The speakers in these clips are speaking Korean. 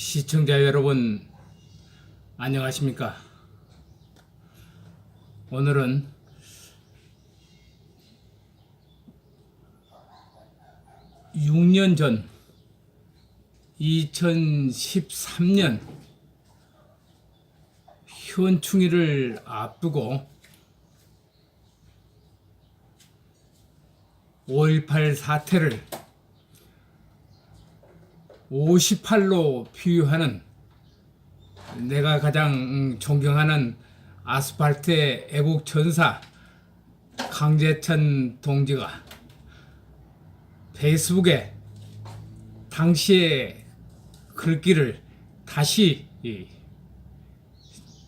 시청자 여러분, 안녕하십니까? 오늘은 6년 전 2013년 현충일을 앞두고 5.18 사태를 58로 비유하는 내가 가장 존경하는 아스팔트의 애국 전사 강제천 동지가 페이스북에 당시의 글귀를 다시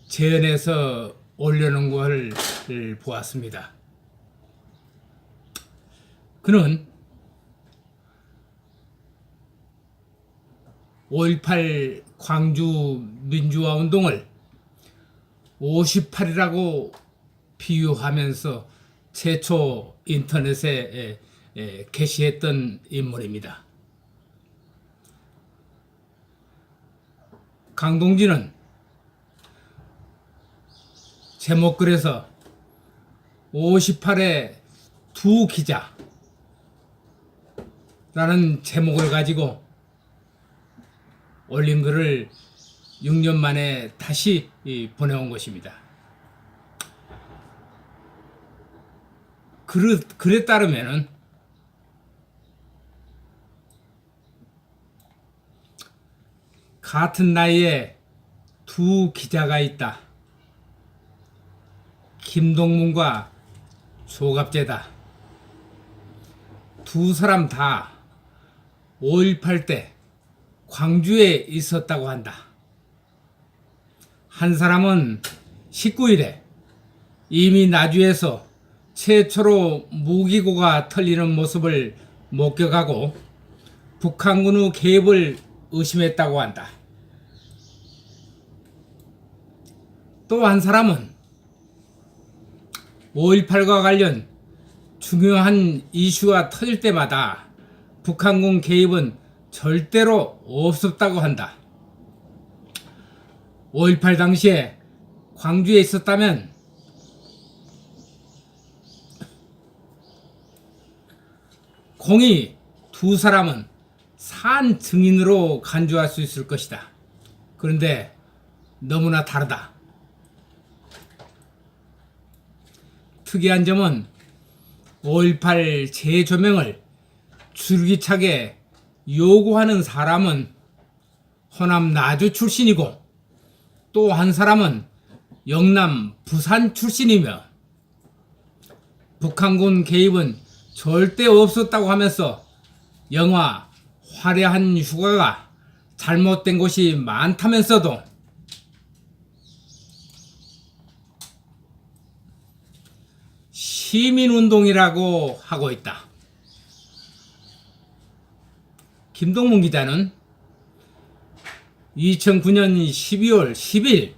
재현해서 올려놓은 것을 보았습니다. 그는 5.18 광주 민주화 운동을 58이라고 비유하면서 최초 인터넷에 게시했던 인물입니다. 강동진은 제목글에서 58의 두 기자 라는 제목을 가지고 올린 글을 6년 만에 다시 보내온 것입니다. 글에 따르면은 같은 나이에 두 기자가 있다. 김동문과 조갑재다. 두 사람 다 5.18 때 광주에 있었다고 한다. 한 사람은 19일에 이미 나주에서 최초로 무기고가 털리는 모습을 목격하고 북한군의 개입을 의심했다고 한다. 또 한 사람은 5.18과 관련 중요한 이슈가 터질 때마다 북한군 개입은 절대로 없었다고 한다. 5.18 당시에 광주에 있었다면 공이 두 사람은 산 증인으로 간주할 수 있을 것이다. 그런데 너무나 다르다. 특이한 점은 5.18 재조명을 줄기차게 요구하는 사람은 호남 나주 출신이고 또 한 사람은 영남 부산 출신이며 북한군 개입은 절대 없었다고 하면서 영화 화려한 휴가가 잘못된 곳이 많다면서도 시민운동이라고 하고 있다. 김동문 기자는 2009년 12월 10일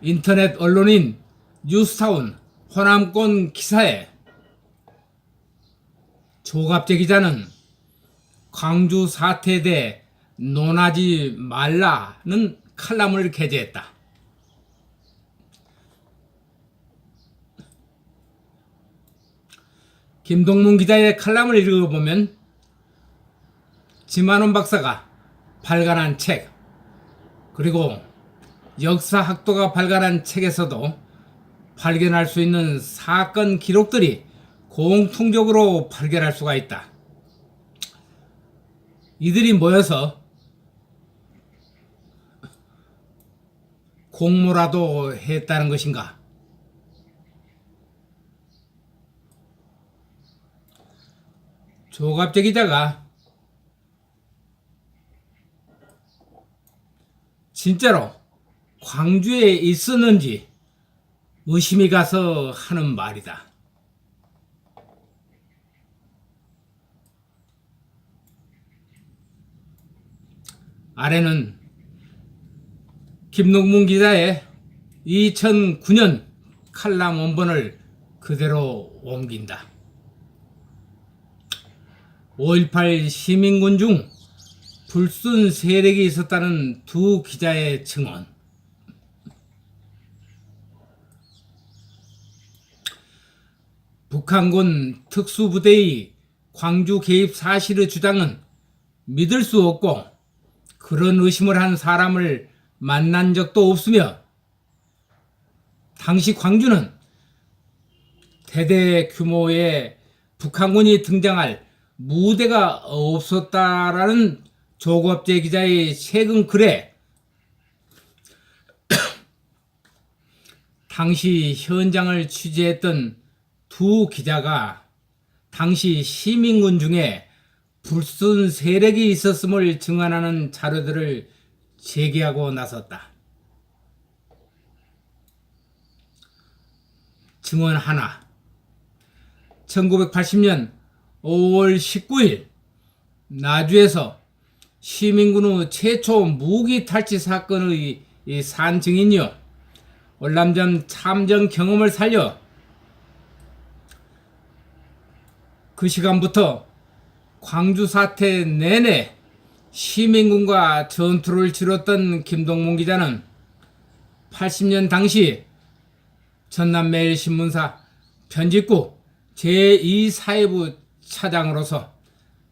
인터넷 언론인 뉴스타운 호남권 기사에 조갑재 기자는 광주 사태에 대해 논하지 말라는 칼럼을 게재했다. 김동문 기자의 칼럼을 읽어보면 지만원 박사가 발간한 책 그리고 역사학도가 발간한 책에서도 발견할 수 있는 사건 기록들이 공통적으로 발견할 수가 있다. 이들이 모여서 공모라도 했다는 것인가? 조갑재 기자가 진짜로 광주에 있었는지 의심이 가서 하는 말이다. 아래는 김동문 기자의 2009년 칼럼 원본을 그대로 옮긴다. 5.18 시민군 중 불순 세력이 있었다는 두 기자의 증언. 북한군 특수부대의 광주 개입 사실의 주장은 믿을 수 없고 그런 의심을 한 사람을 만난 적도 없으며 당시 광주는 대대 규모의 북한군이 등장할 무대가 없었다라는 조갑재 기자의 최근 글에 당시 현장을 취재했던 두 기자가 당시 시민군 중에 불순 세력이 있었음을 증언하는 자료들을 제기하고 나섰다. 증언 하나. 1980년 5월 19일 나주에서 시민군의 최초 무기 탈취 사건의 산증인이요 월남전 참전 경험을 살려 그 시간부터 광주 사태 내내 시민군과 전투를 치렀던 김동문 기자는 80년 당시 전남매일신문사 편집국 제2사회부 차장으로서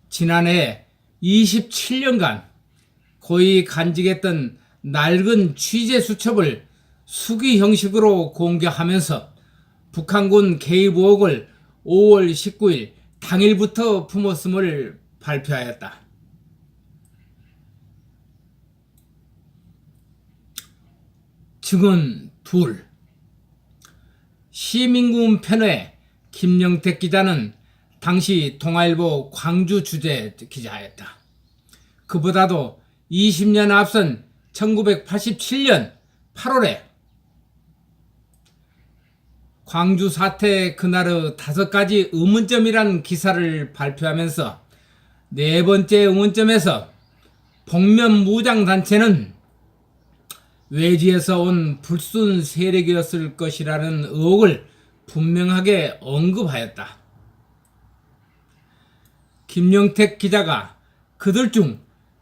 지난해 27년간 고이 간직했던 낡은 취재 수첩을 수기 형식으로 공개하면서 북한군 개입 의혹을 5월 19일 당일부터 품었음을 발표하였다. 증언 둘. 시민군 편의 김영택 기자는 당시 동아일보 광주 주재 기자였다. 그보다도 20년 앞선 1987년 8월에 광주 사태 그날의 5가지 의문점이란 기사를 발표하면서 네 번째 의문점에서 복면 무장단체는 외지에서 온 불순 세력이었을 것이라는 의혹을 분명하게 언급하였다. 김영택 기자가 그들 중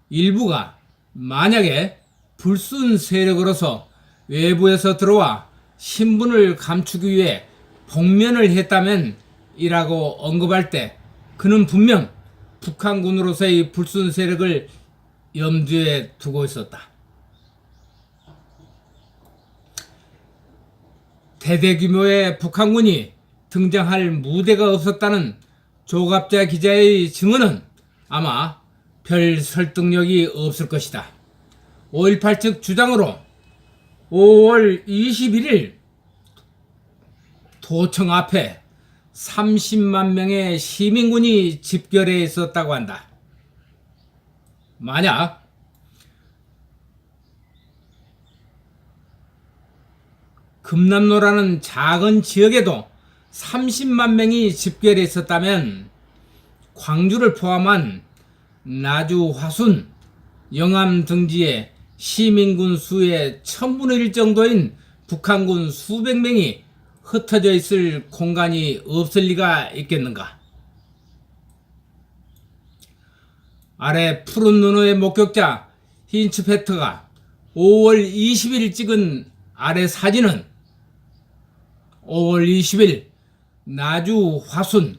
일부가 만약에 불순 세력으로서 외부에서 들어와 신분을 감추기 위해 복면을 했다면 이라고 언급할 때 그는 분명 북한군으로서의 불순 세력을 염두에 두고 있었다. 대대규모의 북한군이 등장할 무대가 없었다는 조갑재 기자의 증언은 아마 별 설득력이 없을 것이다. 5.18 측 주장으로 5월 21일 도청 앞에 30만 명의 시민군이 집결해 있었다고 한다. 만약 금남로라는 작은 지역에도 30만 명이 집결해 있었다면 광주를 포함한 나주, 화순, 영암 등지에 시민군 수의 1000분의 1 정도인 북한군 수백 명이 흩어져 있을 공간이 없을 리가 있겠는가? 아래 푸른 눈의 목격자 힌츠페트가 5월 20일 찍은 아래 사진은 5월 20일 나주, 화순,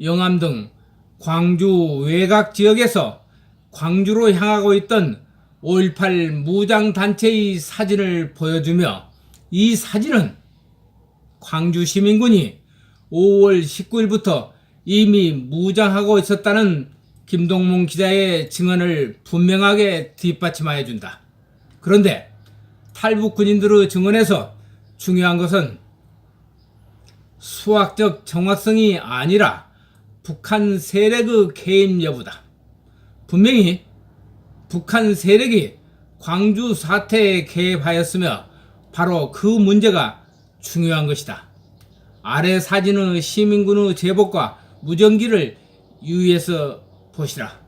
영암 등 광주 외곽 지역에서 광주로 향하고 있던 5.18 무장단체의 사진을 보여주며 이 사진은 광주 시민군이 5월 19일부터 이미 무장하고 있었다는 김동문 기자의 증언을 분명하게 뒷받침하여 준다. 그런데 탈북 군인들의 증언에서 중요한 것은 수학적 정확성이 아니라 북한 세력의 개입 여부다. 분명히 북한 세력이 광주 사태에 개입하였으며 바로 그 문제가 중요한 것이다. 아래 사진의 시민군의 제복과 무전기를 유의해서 보시라.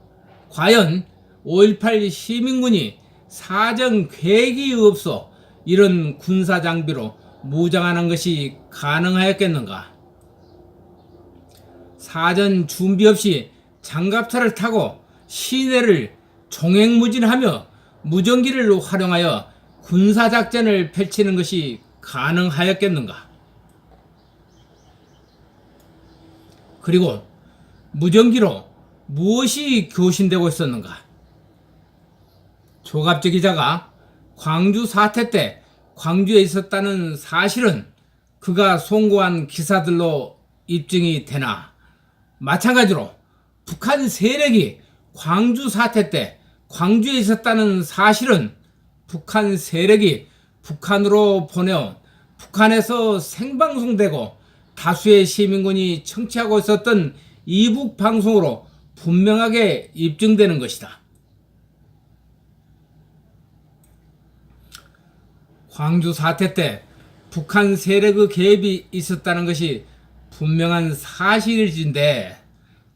과연 5.18 시민군이 사정 계획이 없어 이런 군사 장비로 무장하는 것이 가능하였겠는가? 사전 준비 없이 장갑차를 타고 시내를 종횡무진하며 무전기를 활용하여 군사작전을 펼치는 것이 가능하였겠는가? 그리고 무전기로 무엇이 교신되고 있었는가? 조갑재 기자가 광주 사태 때 광주에 있었다는 사실은 그가 송고한 기사들로 입증이 되나, 마찬가지로 북한 세력이 광주 사태 때 광주에 있었다는 사실은 북한 세력이 북한으로 보내온, 북한에서 생방송되고 다수의 시민군이 청취하고 있었던 이북 방송으로 분명하게 입증되는 것이다. 광주 사태 때 북한 세력의 개입이 있었다는 것이 분명한 사실인데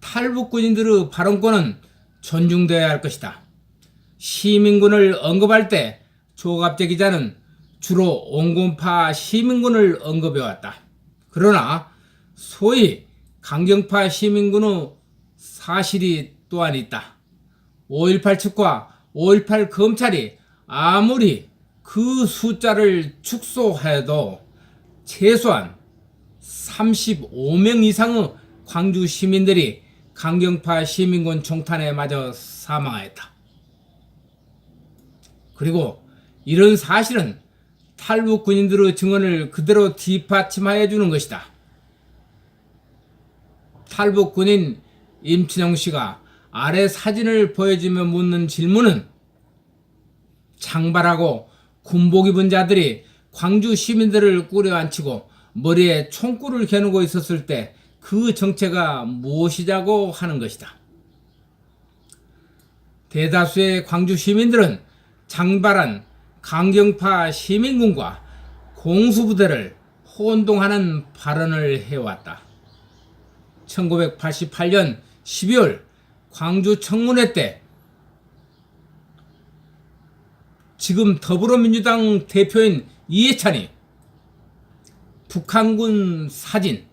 탈북군인들의 발언권은 존중되어야 할 것이다. 시민군을 언급할 때 조갑재 기자는 주로 온건파 시민군을 언급해왔다. 그러나 소위 강경파 시민군의 사실이 또한 있다. 5.18 측과 5.18 검찰이 아무리 그 숫자를 축소하여도 최소한 35명 이상의 광주 시민들이 강경파 시민군 총탄에 맞아 사망하였다. 그리고 이런 사실은 탈북 군인들의 증언을 그대로 뒷받침하여 주는 것이다. 탈북 군인 임춘영 씨가 아래 사진을 보여주며 묻는 질문은 장발하고 군복 입은 자들이 광주 시민들을 꾸려앉히고 머리에 총구를 겨누고 있었을 때 그 정체가 무엇이냐고 하는 것이다. 대다수의 광주 시민들은 장발한 강경파 시민군과 공수부대를 혼동하는 발언을 해왔다. 1988년 12월 광주 청문회 때 지금 더불어민주당 대표인 이해찬이 북한군 사진,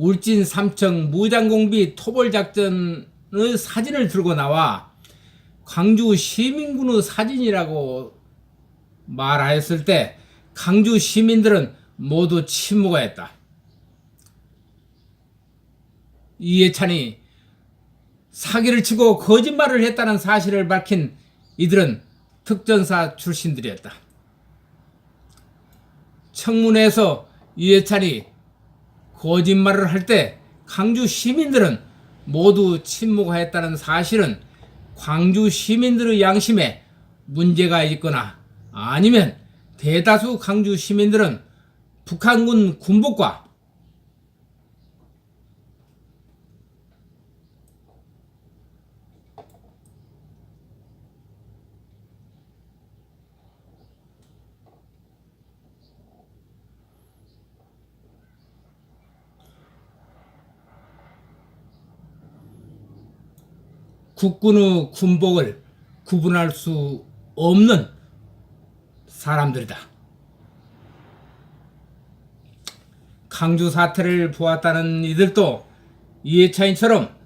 울진 삼청 무장공비 토벌작전의 사진을 들고 나와 광주 시민군의 사진이라고 말하였을 때 광주 시민들은 모두 침묵하였다. 이해찬이 사기를 치고 거짓말을 했다는 사실을 밝힌 이들은 특전사 출신들이었다. 청문회에서 이해찬이 거짓말을 할 때 광주 시민들은 모두 침묵하였다는 사실은 광주 시민들의 양심에 문제가 있거나 아니면 대다수 광주 시민들은 북한군 군복과 국군의 군복을 구분할 수 없는 사람들이다. 광주 사태를 보았다는 이들도 이해찬이처럼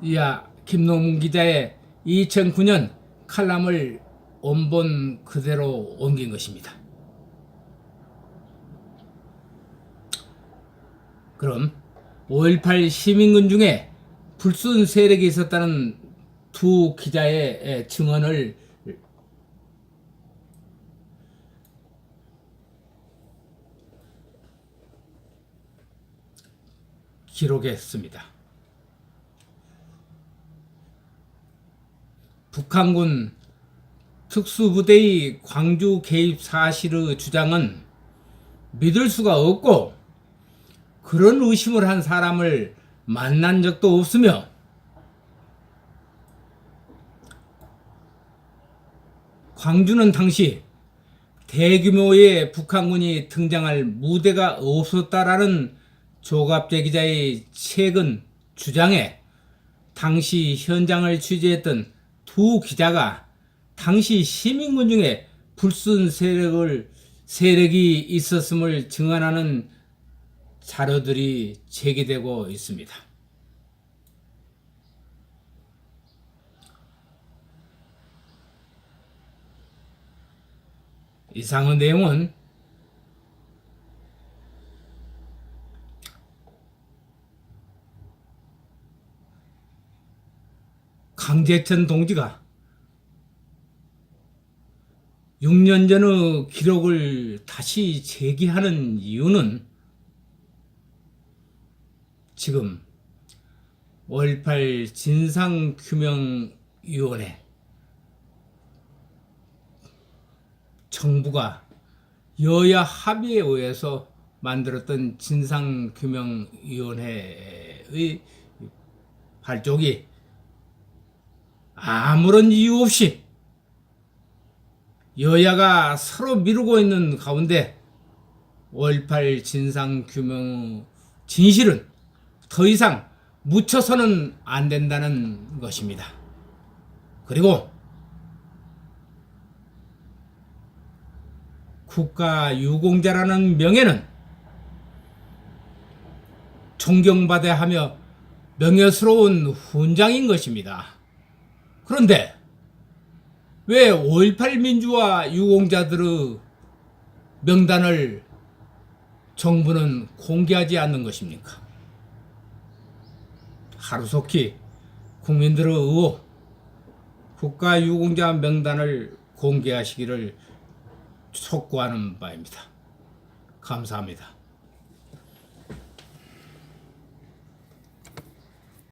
이하 김동문 기자의 2009년 칼럼을 원본 그대로 옮긴 것입니다. 그럼 5.18 시민군 중에 불순 세력이 있었다는 두 기자의 증언을 기록했습니다. 북한군 특수부대의 광주 개입 사실의 주장은 믿을 수가 없고 그런 의심을 한 사람을 만난 적도 없으며 광주는 당시 대규모의 북한군이 등장할 무대가 없었다라는 조갑재 기자의 최근 주장에 당시 현장을 취재했던 두 기자가 당시 시민군 중에 불순 세력이 있었음을 증언하는 자료들이 제기되고 있습니다. 이상의 내용은 강제천 동지가 6년 전의 기록을 다시 제기하는 이유는 지금 5.18 진상규명위원회 정부가 여야 합의에 의해서 만들었던 진상규명위원회의 발족이 아무런 이유 없이 여야가 서로 미루고 있는 가운데 5.18 진상규명 진실은 더 이상 묻혀서는 안 된다는 것입니다. 그리고 국가유공자라는 명예는 존경받아야 하며 명예스러운 훈장인 것입니다. 그런데 왜 5.18 민주화 유공자들의 명단을 정부는 공개하지 않는 것입니까? 하루속히 국민들의 의혹, 국가유공자 명단을 공개하시기를 촉구하는 바입니다. 감사합니다.